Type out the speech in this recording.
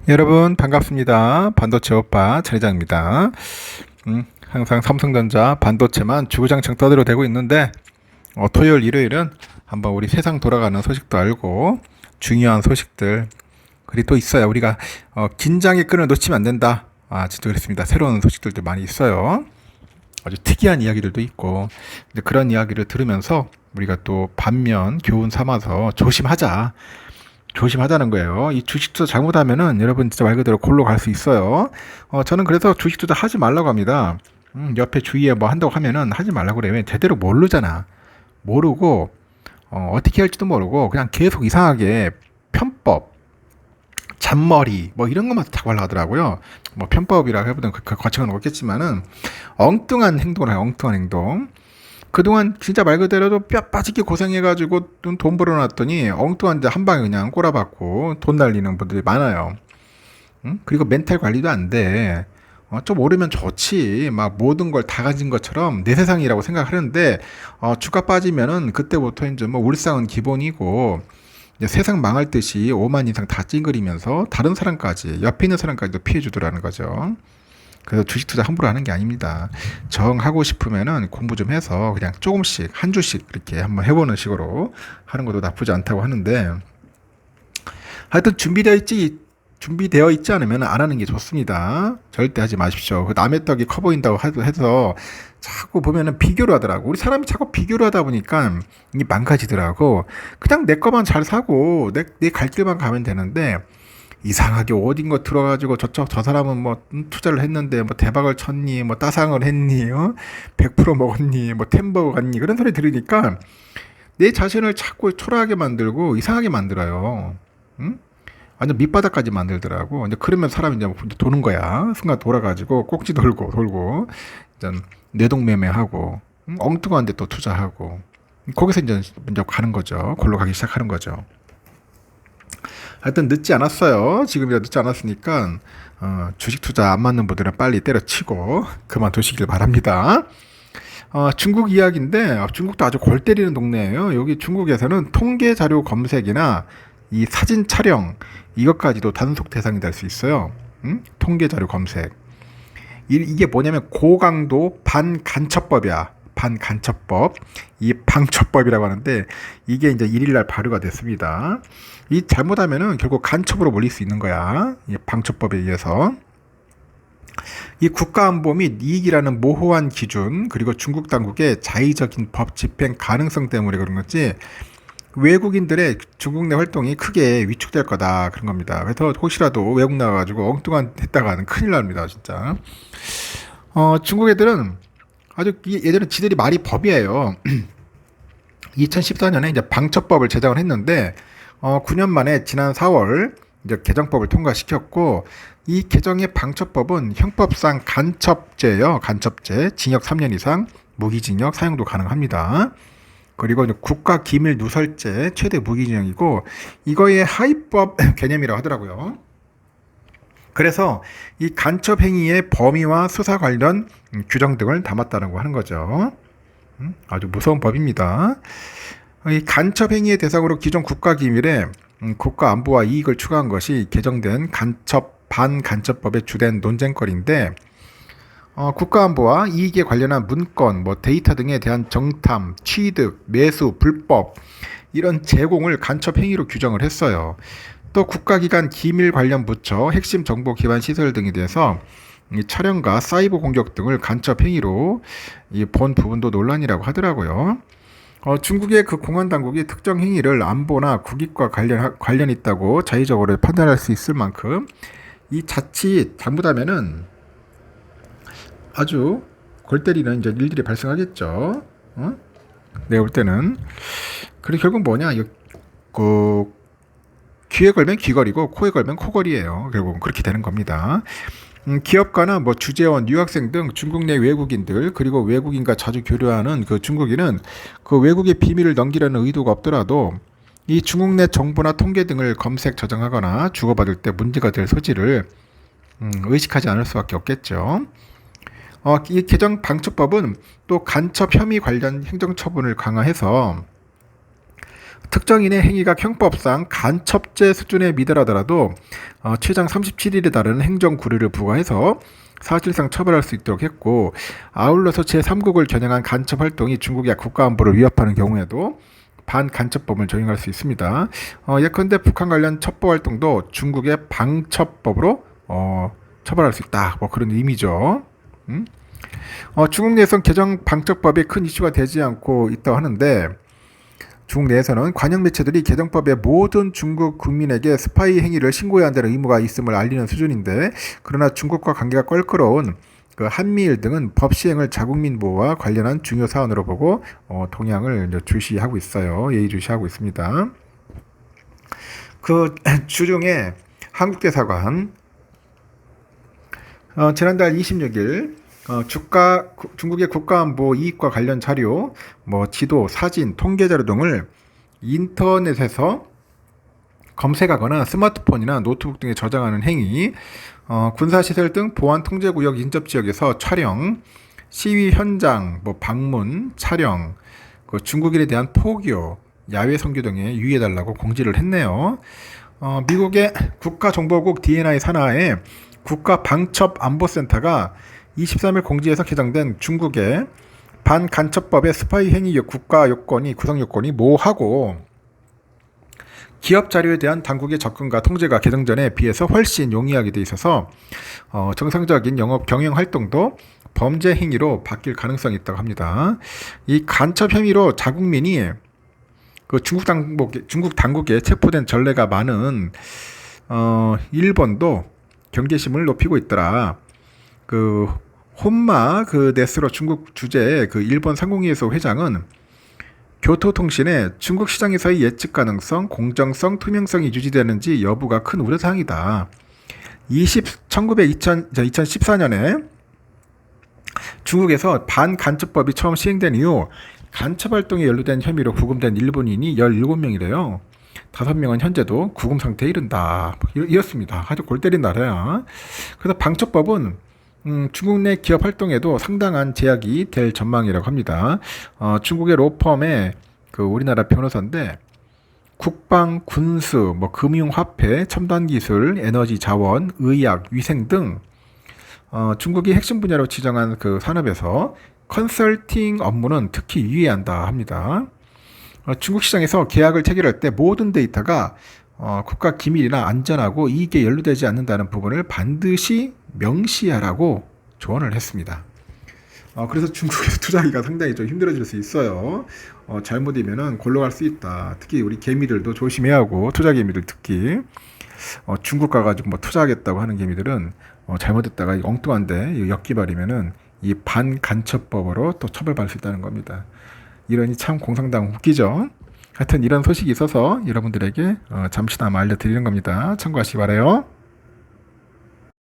여러분 반갑습니다. 반도체 오빠 전회장입니다. 항상 삼성전자 반도체만 주구장창 떠들어대고 있는데 토요일 일요일은 한번 우리 세상 돌아가는 소식도 알고 중요한 소식들 그리고 또 있어요. 우리가 긴장의 끈을 놓치면 안 된다. 진짜 그렇습니다. 새로운 소식들도 많이 있어요. 아주 특이한 이야기들도 있고 근데 그런 이야기를 들으면서 우리가 또 반면 교훈 삼아서 조심하자는 거예요. 이 주식 투자 잘못하면은 여러분 진짜 말 그대로 골로 갈 수 있어요. 저는 그래서 주식 투자 하지 말라고 합니다. 옆에 주위에 뭐 한다고 하면은 하지 말라고 그래요. 왜? 제대로 모르잖아. 모르고 어떻게 할지도 모르고 그냥 계속 이상하게 편법, 잔머리 뭐 이런 것만 자꾸 하더라고요. 뭐 편법이라고 해보든 그 거창은 없겠지만은 엉뚱한 행동을 해요. 엉뚱한 행동. 그동안 진짜 말 그대로 뼈 빠지게 고생해가지고 돈 벌어놨더니 엉뚱한 데 한 방에 그냥 꼬라박고 돈 날리는 분들이 많아요. 응? 그리고 멘탈 관리도 안 돼. 좀 오르면 좋지. 막 모든 걸 다 가진 것처럼 내 세상이라고 생각하는데 주가 빠지면은 그때부터 이제 뭐 울상은 기본이고 이제 세상 망할 듯이 5만 이상 다 찡그리면서 다른 사람까지 옆에 있는 사람까지도 피해 주더라는 거죠. 그래서 주식 투자 함부로 하는 게 아닙니다. 정하고 싶으면은 공부 좀 해서 그냥 조금씩 한 주씩 이렇게 한번 해보는 식으로 하는 것도 나쁘지 않다고 하는데 하여튼 준비되어 있지 않으면 안 하는 게 좋습니다. 절대 하지 마십시오. 그 남의 떡이 커 보인다고 해서 자꾸 보면은 비교를 하더라고. 우리 사람이 자꾸 비교를 하다 보니까 이게 망가지더라고. 그냥 내 거만 잘 사고 내 갈 길만 가면 되는데 이상하게 어딘 거 들어가지고 저 사람은 뭐 투자를 했는데 뭐 대박을 쳤니 뭐 따상을 했니 100% 먹었니 뭐 템버거 갔니 그런 소리 들으니까 내 자신을 자꾸 초라하게 만들고 이상하게 만들어요. 응? 완전 밑바닥까지 만들더라고. 이제 그러면 사람이 이제 도는 거야. 순간 돌아가지고 꼭지 돌고 이제 뇌동매매하고 엉뚱한 데 또 투자하고 거기서 이제 가는 거죠. 골로 가기 시작하는 거죠. 하여튼 늦지 않았어요. 지금이라 늦지 않았으니까 주식 투자 안 맞는 분들은 빨리 때려치고 그만두시길 바랍니다. 중국 이야기인데 중국도 아주 골 때리는 동네예요. 여기 중국에서는 통계 자료 검색이나 이 사진 촬영 이것까지도 단속 대상이 될 수 있어요. 통계 자료 검색. 이게 뭐냐면 고강도 반간첩법이야. 반간첩법. 이 방첩법이라고 하는데 이게 이제 1일날 발효가 됐습니다. 이 잘못하면은 결국 간첩으로 몰릴 수 있는 거야. 이 방첩법에 의해서. 이 국가안보 및 이익이라는 모호한 기준 그리고 중국 당국의 자의적인 법 집행 가능성 때문에 그런 거지 외국인들의 중국 내 활동이 크게 위축될 거다 그런 겁니다. 그래서 혹시라도 외국 나가가지고 엉뚱한 했다가는 큰일 납니다 진짜. 중국 애들은 아주 얘들은 지들이 말이 법이에요. 2014년에 이제 방첩법을 제정을 했는데 9년 만에 지난 4월 이제 개정법을 통과시켰고 이 개정의 방첩법은 형법상 간첩죄예요. 간첩죄 징역 3년 이상 무기징역 사형도 가능합니다. 그리고 국가기밀 누설죄 최대 무기징역이고 이거의 하위법 개념이라고 하더라고요. 그래서 이 간첩 행위의 범위와 수사 관련 규정 등을 담았다고 하는 거죠. 아주 무서운 법입니다. 이 간첩 행위의 대상으로 기존 국가기밀에 국가 안보와 이익을 추가한 것이 개정된 반간첩법의 주된 논쟁거리인데 국가안보와 이익에 관련한 문건, 뭐 데이터 등에 대한 정탐, 취득, 매수, 불법 이런 제공을 간첩 행위로 규정을 했어요. 또 국가기관 기밀 관련 부처, 핵심 정보 기반 시설 등에 대해서 이 촬영과 사이버 공격 등을 간첩 행위로 본 부분도 논란이라고 하더라고요. 중국의 그 공안 당국이 특정 행위를 안보나 국익과 관련 있다고 자의적으로 판단할 수 있을 만큼 이 자칫 잘못하면은 아주 골 때리는 이제 일들이 발생하겠죠. 내가 볼 때는 그리고 결국 뭐냐 그 귀에 걸면 귀걸이고 코에 걸면 코걸이에요. 결국은 그렇게 되는 겁니다. 기업가나 뭐 주재원, 유학생 등 중국 내 외국인들 그리고 외국인과 자주 교류하는 그 중국인은 그 외국의 비밀을 넘기려는 의도가 없더라도 이 중국 내 정보나 통계 등을 검색 저장하거나 주고받을 때 문제가 될 소지를 의식하지 않을 수밖에 없겠죠. 이 개정 방첩법은 또 간첩 혐의 관련 행정처분을 강화해서 특정인의 행위가 형법상 간첩죄 수준에 미달하더라도 최장 37일에 달하는 행정구류를 부과해서 사실상 처벌할 수 있도록 했고, 아울러서 제3국을 겨냥한 간첩 활동이 중국의 국가안보를 위협하는 경우에도 반간첩법을 적용할 수 있습니다. 예컨대 북한 관련 첩보 활동도 중국의 방첩법으로 처벌할 수 있다. 뭐 그런 의미죠. 중국 내에선 개정 방첩법이 큰 이슈가 되지 않고 있다고 하는데, 중국 내에서는 관영 매체들이 개정법에 모든 중국 국민에게 스파이 행위를 신고해야 한다는 의무가 있음을 알리는 수준인데, 그러나 중국과 관계가 껄끄러운 그 한미일 등은 법 시행을 자국민 보호와 관련한 중요 사안으로 보고 동향을 주시하고 있어요. 예의주시하고 있습니다. 그 주중에 한국 대사관 지난달 26일 중국의 국가안보 이익과 관련 자료, 지도, 사진, 통계 자료 등을 인터넷에서 검색하거나 스마트폰이나 노트북 등에 저장하는 행위, 군사시설 등 보안 통제구역 인접지역에서 촬영, 시위 현장, 방문, 촬영, 중국인에 대한 포교, 야외 선교 등에 유의해달라고 공지를 했네요. 미국의 국가정보국 DNI 산하에 국가방첩안보센터가 23일 공지에서 개정된 중국의 반간첩법의 스파이 행위 국가 요건이 구성 요건이 모호하고 기업 자료에 대한 당국의 접근과 통제가 개정 전에 비해서 훨씬 용이하게 돼 있어서 정상적인 영업 경영 활동도 범죄 행위로 바뀔 가능성이 있다고 합니다. 이 간첩 혐의로 자국민이 그 중국 당국에 체포된 전례가 많은 일본도 경계심을 높이고 있더라. 그 혼마 네스로 중국 주재 일본 상공회의소 회장은 교토통신에 중국 시장에서의 예측 가능성, 공정성, 투명성이 유지되는지 여부가 큰 우려사항이다. 2014년에 중국에서 반간첩법이 처음 시행된 이후 간첩활동에 연루된 혐의로 구금된 일본인이 17명이래요. 5명은 현재도 구금 상태에 이른다. 이렇습니다. 아주 골 때린 나라야. 그래서 방첩법은 중국 내 기업 활동에도 상당한 제약이 될 전망이라고 합니다. 중국의 로펌의 우리나라 변호사인데 국방, 군수, 금융화폐, 첨단기술, 에너지 자원, 의학, 위생 등 중국이 핵심 분야로 지정한 산업에서 컨설팅 업무는 특히 유의한다 합니다. 중국 시장에서 계약을 체결할 때 모든 데이터가 국가 기밀이나 안전하고 이익에 연루되지 않는다는 부분을 반드시 명시하라고 조언을 했습니다. 그래서 중국에서 투자하기가 상당히 좀 힘들어질 수 있어요. 잘못이면은 골로 갈 수 있다. 특히 우리 개미들도 조심해야 하고, 투자 개미들 특히 중국 가가지고 투자하겠다고 하는 개미들은 잘못했다가 엉뚱한데 엮기발이면은 이 반간첩법으로 또 처벌받을 수 있다는 겁니다. 이러니 참 공산당 웃기죠. 하여튼 이런 소식이 있어서 여러분들에게 잠시나마 알려드리는 겁니다. 참고하시기 바라요.